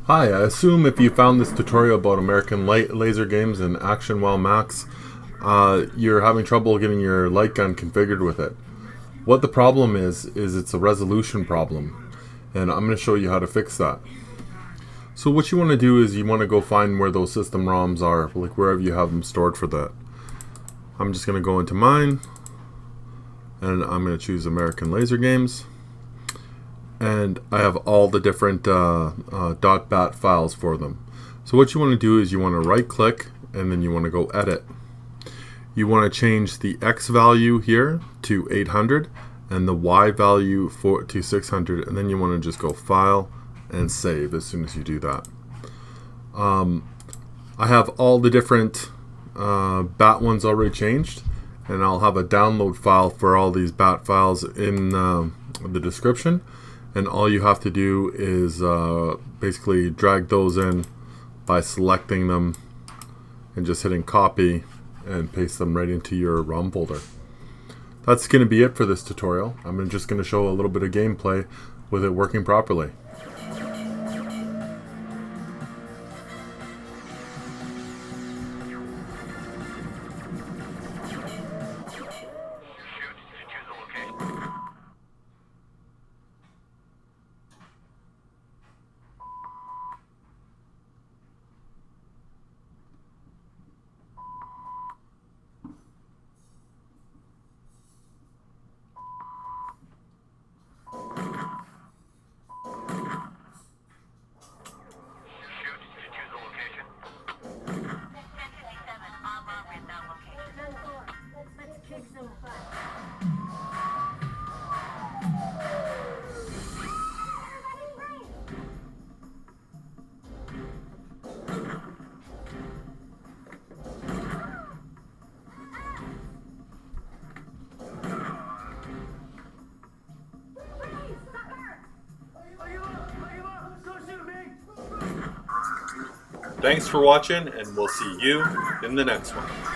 Hi, I assume if you found this tutorial about American laser games and Action Wow Max, you're having trouble getting your light gun configured with it. What the problem is it's a resolution problem, and I'm going to show you how to fix that. So what you want to do is you want to go find where those system ROMs are, like wherever you have them stored for that. I'm just going to go into mine, and I'm going to choose American Laser Games. And I have all the different .bat files for them. So what you want to do is you want to right click and then you want to go edit. You want to change the X value here to 800 and the Y value to 600, and then you want to just go file and save as soon as you do that. I have all the different bat ones already changed, and I'll have a download file for all these bat files in the description. And all you have to do is basically drag those in by selecting them and just hitting copy and paste them right into your ROM folder. That's going to be it for this tutorial. I'm just going to show a little bit of gameplay with it working properly. Thanks for watching, and we'll see you in the next one.